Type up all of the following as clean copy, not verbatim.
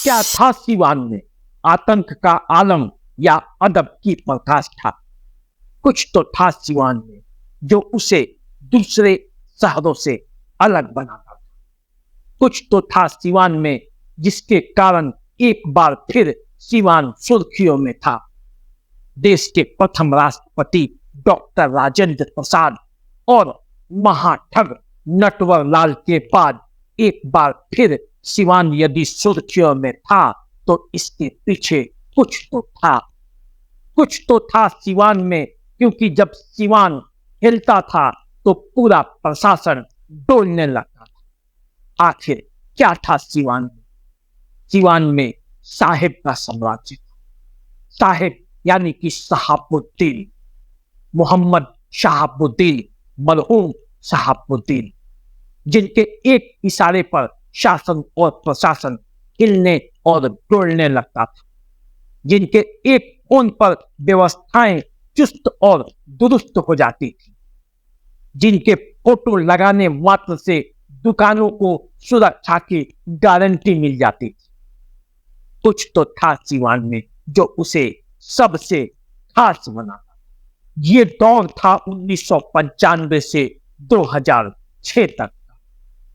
क्या था सिवान में? आतंक का आलम या अदब की पराकाष्ठा? कुछ तो था सिवान में जो उसे दूसरे शहरों से अलग बनाता था। कुछ तो था सिवान में जिसके कारण एक बार फिर सिवान सुर्खियों में था। देश के प्रथम राष्ट्रपति डॉक्टर राजेंद्र प्रसाद और महाठग नटवर लाल के बाद एक बार फिर सिवान यदि सुर्खियों में था तो इसके पीछे कुछ तो था सिवान में, क्योंकि जब सिवान हिलता था तो पूरा प्रशासन डोलने लगता था। आखिर क्या था सिवान में? सिवान में साहेब का साम्राज्य था। साहेब यानी कि शहाबुद्दीन, मोहम्मद शहाबुद्दीन, मरहूम शहाबुद्दीन, जिनके एक इशारे पर शासन और प्रशासन हिलने और डोलने लगता था, जिनके एक फोन पर व्यवस्थाएं चुस्त और दुरुस्त हो जाती थी, जिनके फोटो लगाने मात्र से दुकानों को सुरक्षा की गारंटी मिल जाती थी। कुछ तो था सिवान में जो उसे सबसे खास बनाता। ये दौर था 1995 से 2006 तक का,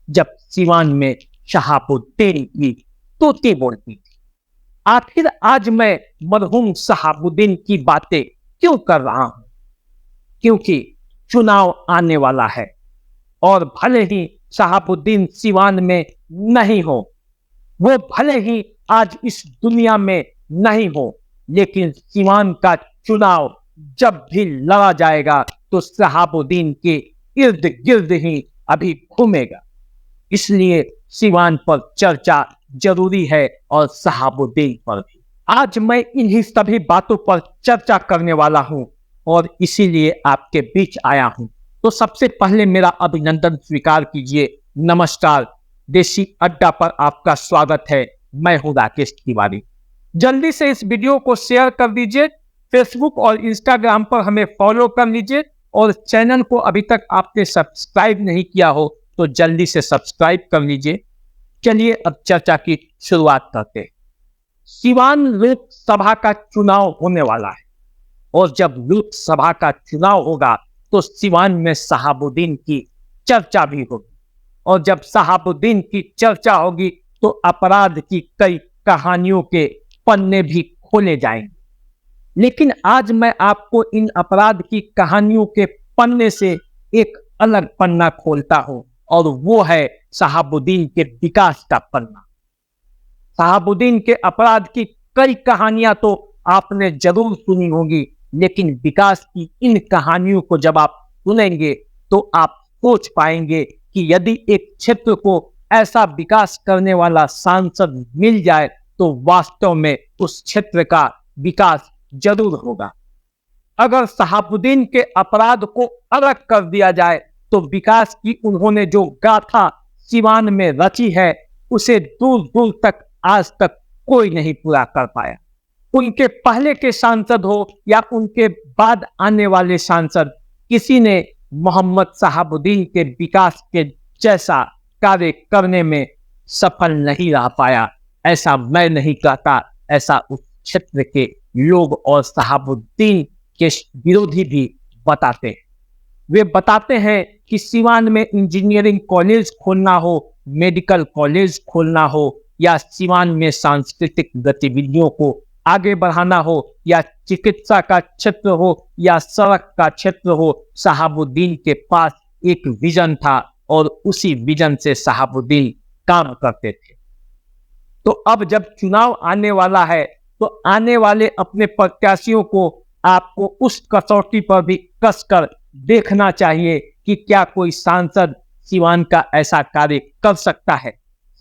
जब सिवान में शहाबुद्दीन की तोती बोलती थी। आखिर आज मैं मरहूम शहाबुद्दीन की बातें क्यों कर रहा हूं? क्योंकि चुनाव आने वाला है और भले ही शहाबुद्दीन सिवान में नहीं हो, वो भले ही आज इस दुनिया में नहीं हो, लेकिन सिवान का चुनाव जब भी लड़ा जाएगा तो शहाबुद्दीन के इर्द गिर्द ही अभी घूमेगा। इसलिए सिवान पर चर्चा जरूरी है और शहाबुद्दीन पर भी। आज मैं इन्हीं सभी बातों पर चर्चा करने वाला हूं और इसीलिए आपके बीच आया हूं। तो सबसे पहले मेरा अभिनंदन स्वीकार कीजिए। नमस्कार, देसी अड्डा पर आपका स्वागत है। मैं हूं राकेश तिवारी। जल्दी से इस वीडियो को शेयर कर दीजिए। फेसबुक और इंस्टाग्राम पर हमें फॉलो कर लीजिए और चैनल को अभी तक आपने सब्सक्राइब नहीं किया हो तो जल्दी से सब्सक्राइब कर लीजिए। चलिए अब चर्चा की शुरुआत करते हैं। सिवान लोकसभा का चुनाव होने वाला है और जब लोकसभा का चुनाव होगा तो सिवान में शहाबुद्दीन की चर्चा भी होगी और जब शहाबुद्दीन की चर्चा होगी तो अपराध की कई कहानियों के पन्ने भी खोले जाएंगे। लेकिन आज मैं आपको इन अपराध की कहानियों के पन्ने से एक अलग पन्ना खोलता हूं और वो है शहाबुद्दीन के विकास का पन्ना। शहाबुद्दीन के अपराध की कई कहानियां तो आपने जरूर सुनी होगी, लेकिन विकास की इन कहानियों को जब आप सुनेंगे तो आप सोच पाएंगे कि यदि एक क्षेत्र को ऐसा विकास करने वाला सांसद मिल जाए तो वास्तव में उस क्षेत्र का विकास जरूर होगा। अगर शहाबुद्दीन के अपराध को अलग कर दिया जाए तो विकास की उन्होंने जो गाथा सिवान में रची है उसे दूर दूर तक आज तक कोई नहीं पूरा कर पाया। उनके पहले के सांसद हो या उनके बाद आने वाले सांसद, किसी ने मोहम्मद शहाबुद्दीन के विकास के जैसा कार्य करने में सफल नहीं रह पाया। ऐसा मैं नहीं कहता, ऐसा उस क्षेत्र के लोग और शहाबुद्दीन के विरोधी भी बताते हैं। वे बताते हैं कि सिवान में इंजीनियरिंग कॉलेज खोलना हो, मेडिकल कॉलेज खोलना हो या सिवान में सांस्कृतिक गतिविधियों को आगे बढ़ाना हो या चिकित्सा का क्षेत्र हो या सड़क का क्षेत्र हो, शहाबुद्दीन के पास एक विजन था और उसी विजन से शहाबुद्दीन काम करते थे। तो अब जब चुनाव आने वाला है तो आने वाले अपने प्रत्याशियों को आपको उस कसौटी पर भी कसकर देखना चाहिए कि क्या कोई सांसद सिवान का ऐसा कार्य कर सकता है,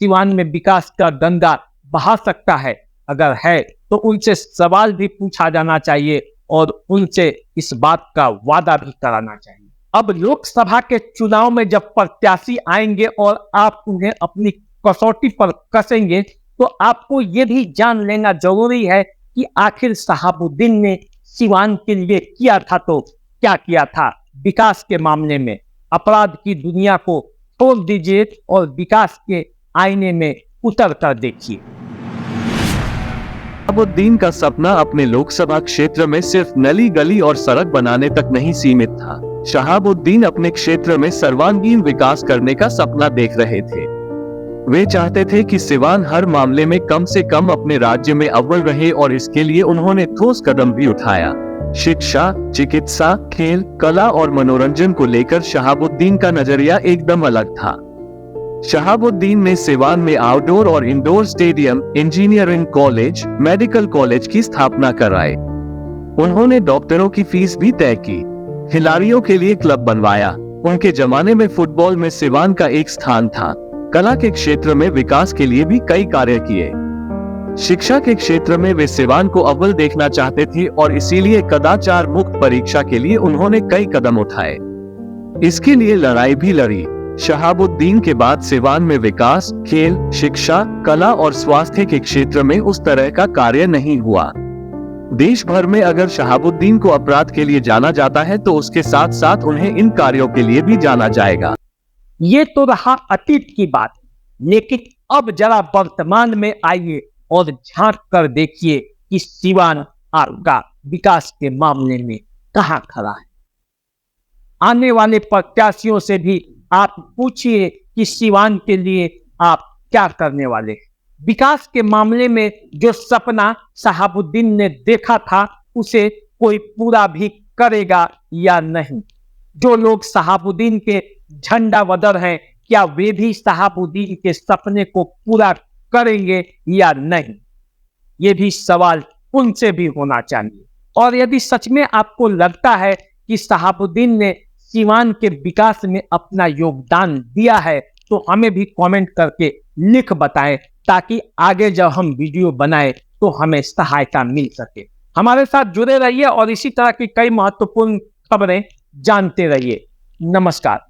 सिवान में विकास का गंगा बहा सकता है। अगर है तो उनसे सवाल भी पूछा जाना चाहिए और उनसे इस बात का वादा भी कराना चाहिए। अब लोकसभा के चुनाव में जब प्रत्याशी आएंगे और आप उन्हें अपनी कसौटी पर कसेंगे तो आपको यह भी जान लेना जरूरी है कि आखिर शहाबुद्दीन ने सिवान के लिए किया था तो क्या किया था। विकास के मामले में अपराध की दुनिया को छोड़ दीजिए और विकास के आईने में उतर कर देखिए। शहाबुद्दीन का सपना अपने लोकसभा क्षेत्र में सिर्फ नली गली और सड़क बनाने तक नहीं सीमित था। शहाबुद्दीन अपने क्षेत्र में सर्वांगीण विकास करने का सपना देख रहे थे। वे चाहते थे कि सिवान हर मामले में कम से कम अपने राज्य में अव्वल रहे और इसके लिए उन्होंने ठोस कदम भी उठाया। शिक्षा, चिकित्सा, खेल, कला और मनोरंजन को लेकर शहाबुद्दीन का नजरिया एकदम अलग था। शहाबुद्दीन ने सिवान में आउटडोर और indoor stadium, engineering college, medical college की स्थापना कराई। उन्होंने डॉक्टरों की फीस भी तय की, खिलाड़ियों के लिए क्लब बनवाया। उनके जमाने में फुटबॉल में सिवान का एक स्थान था। कला के क्षेत्र में विकास के लिए भी कई कार्य किए। शिक्षा के क्षेत्र में वे सिवान को अव्वल देखना चाहते थे और इसीलिए कदाचार मुक्त परीक्षा के लिए उन्होंने कई कदम उठाए। इसके लिए लड़ाई भी लड़ी। शहाबुद्दीन के बाद सिवान में विकास, खेल, शिक्षा, कला और स्वास्थ्य के क्षेत्र में उस तरह का कार्य नहीं हुआ। देश भर में अगर शहाबुद्दीन को अपराध के लिए जाना जाता है तो उसके साथ साथ उन्हें इन कार्यों के लिए भी जाना जाएगा। ये तो रहा अतीत की बात, लेकिन अब जरा वर्तमान में आइए और झांक कर देखिए कि सिवान आपका विकास के मामले में कहां खड़ा है। आने वाले प्रत्याशियों से भी आप पूछिए कि सिवान के लिए आप क्या करने वाले हैं। विकास के मामले में जो सपना शहाबुद्दीन ने देखा था उसे कोई पूरा भी करेगा या नहीं। जो लोग शहाबुद्दीन के झंडावदर हैं, क्या वे भी शहाबुद्दीन के सपने को पूरा करेंगे या नहीं, ये भी सवाल उनसे भी होना चाहिए। और यदि सच में आपको लगता है कि शहाबुद्दीन ने सिवान के विकास में अपना योगदान दिया है तो हमें भी कमेंट करके लिख बताएं, ताकि आगे जब हम वीडियो बनाएं तो हमें सहायता मिल सके। हमारे साथ जुड़े रहिए और इसी तरह की कई महत्वपूर्ण खबरें जानते रहिए। नमस्कार।